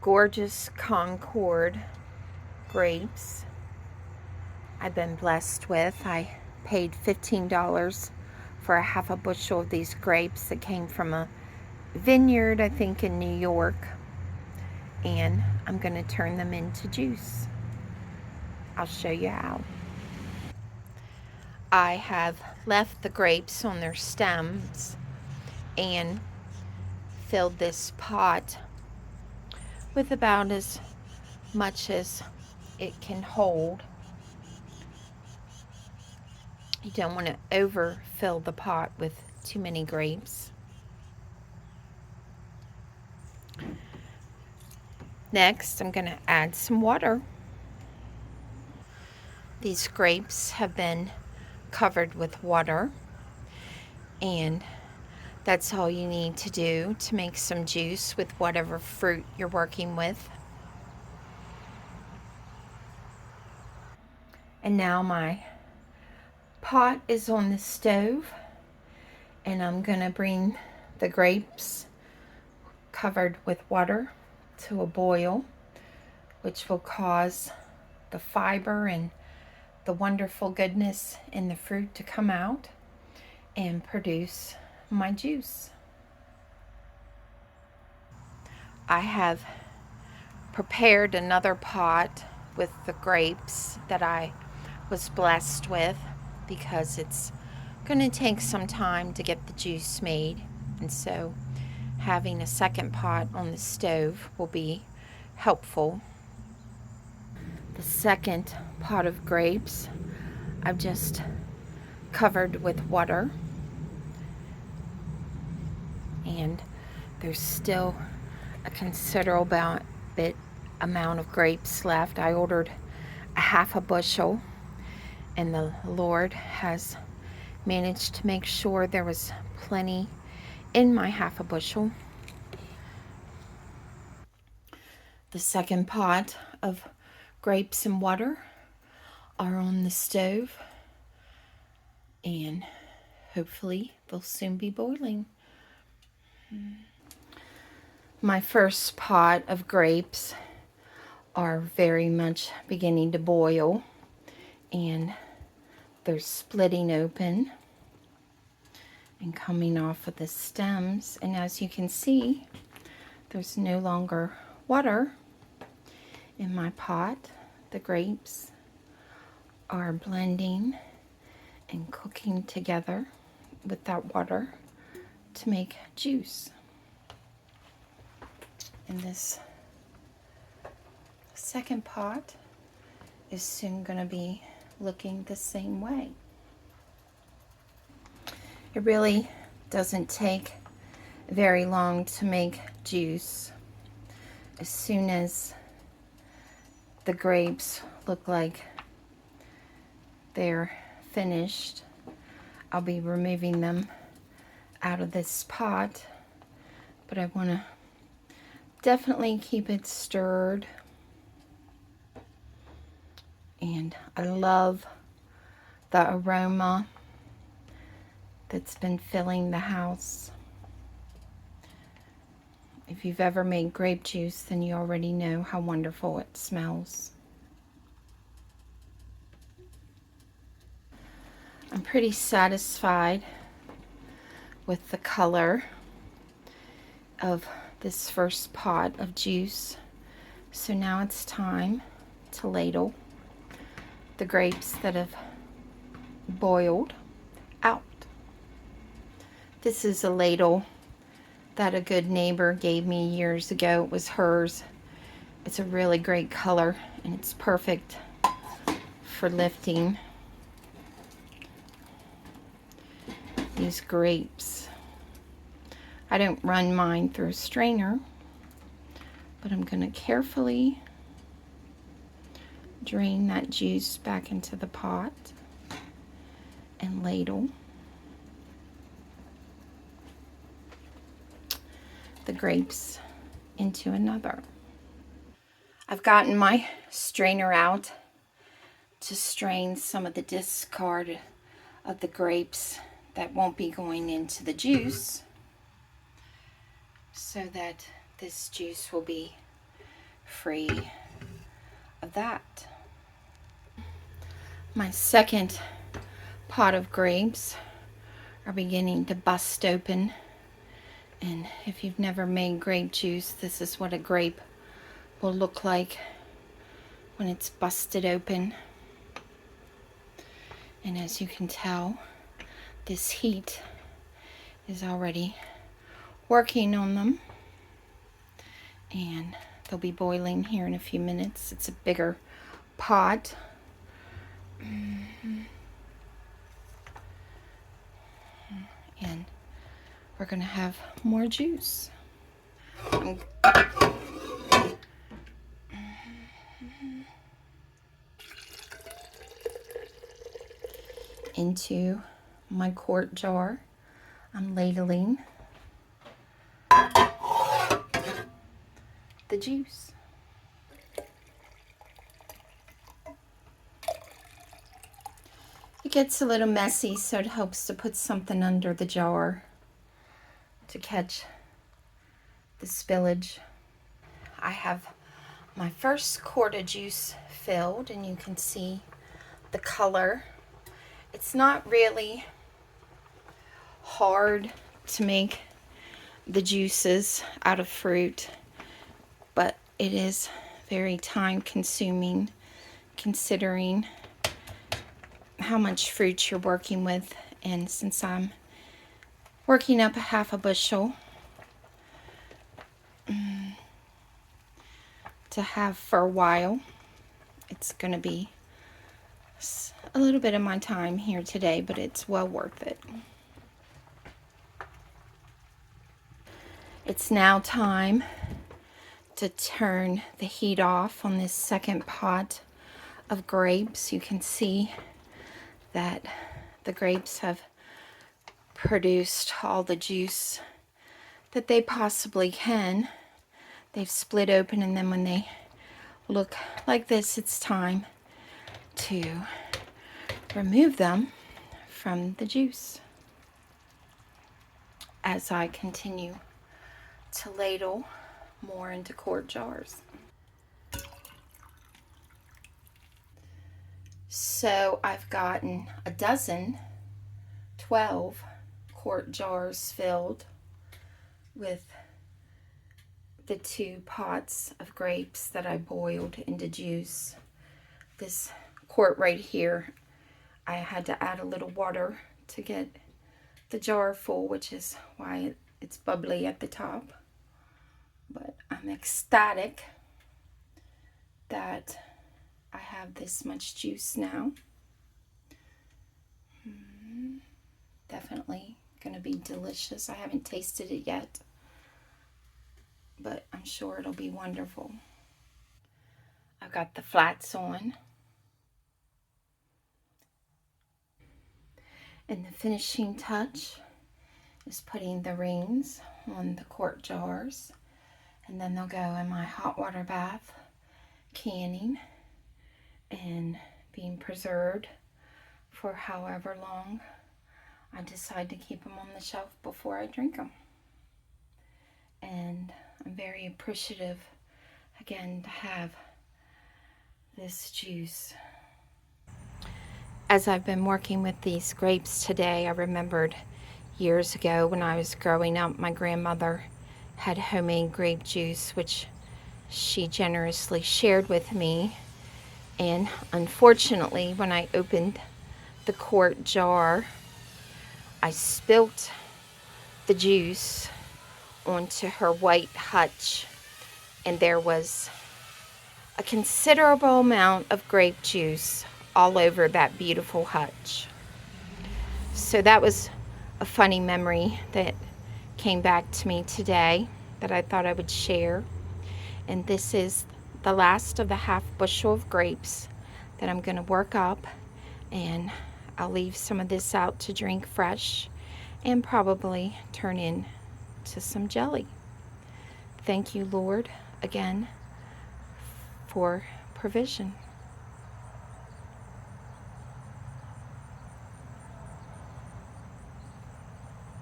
gorgeous Concord grapes I've been blessed with. I paid $15 for a half a bushel of these grapes that came from a vineyard, I think, in New York. And I'm going to turn them into juice. I'll show you how. I have left the grapes on their stems and filled this pot with about as much as it can hold. You don't want to overfill the pot with too many grapes. Next, I'm going to add some water. These grapes have been covered with water, and that's all you need to do to make some juice with whatever fruit you're working with. And now my pot is on the stove, and I'm going to bring the grapes covered with water to a boil, which will cause the fiber and the wonderful goodness in the fruit to come out and produce my juice. I have prepared another pot with the grapes that I was blessed with, because it's going to take some time to get the juice made, and so having a second pot on the stove will be helpful. The second pot of grapes I've just covered with water, and there's still a considerable amount of grapes left. I ordered a half a bushel, and the Lord has managed to make sure there was plenty in my half a bushel. The second pot of grapes and water are on the stove, and hopefully they'll soon be boiling. My first pot of grapes are very much beginning to boil, and they're splitting open and coming off of the stems, and as you can see, there's no longer water in my pot. The grapes are blending and cooking together with that water to make juice. And this second pot is soon going to be looking the same way. It really doesn't take very long to make juice. As soon as the grapes look like they're finished, I'll be removing them out of this pot, but I want to definitely keep it stirred. And I love the aroma that's been filling the house. If you've ever made grape juice, then you already know how wonderful it smells. I'm pretty satisfied with the color of this first pot of juice. So now it's time to ladle the grapes that have boiled out. This is a ladle that a good neighbor gave me years ago. It was hers. It's a really great color, and it's perfect for lifting these grapes. I don't run mine through a strainer, but I'm going to carefully drain that juice back into the pot and ladle the grapes into another. I've gotten my strainer out to strain some of the discard of the grapes that won't be going into the juice, so that this juice will be free of that. My second pot of grapes are beginning to bust open. And if you've never made grape juice, this is what a grape will look like when it's busted open. And as you can tell, this heat is already working on them. And they'll be boiling here in a few minutes. It's a bigger pot. And we're gonna have more juice. Into my quart jar, I'm ladling the juice. It gets a little messy, so it helps to put something under the jar to catch the spillage. I have my first quart of juice filled, and you can see the color. It's not really hard to make the juices out of fruit, but it is very time consuming considering how much fruit you're working with. And since I'm working up a half a bushel to have for a while, it's going to be a little bit of my time here today, but it's well worth it. It's now time to turn the heat off on this second pot of grapes. You can see that the grapes have produced all the juice that they possibly can. They've split open, and then when they look like this, it's time to remove them from the juice. As I continue to ladle more into quart jars. So I've gotten 12 quart jars filled with the 2 pots of grapes that I boiled into juice. This quart right here, I had to add a little water to get the jar full, which is why it's bubbly at the top. But I'm ecstatic that I have this much juice now. Definitely gonna be delicious. I haven't tasted it yet, but I'm sure it'll be wonderful. I've got the flats on. And the finishing touch is putting the rings on the quart jars, and then they'll go in my hot water bath, canning and being preserved for however long I decide to keep them on the shelf before I drink them. And I'm very appreciative again to have this juice. As I've been working with these grapes today, I remembered years ago when I was growing up, my grandmother had homemade grape juice, which she generously shared with me. And unfortunately, when I opened the quart jar, I spilt the juice onto her white hutch, and there was a considerable amount of grape juice all over that beautiful hutch. So that was a funny memory that came back to me today that I thought I would share. And this is the last of the half bushel of grapes that I'm going to work up, and I'll leave some of this out to drink fresh and probably turn into some jelly. Thank you, Lord, again for provision.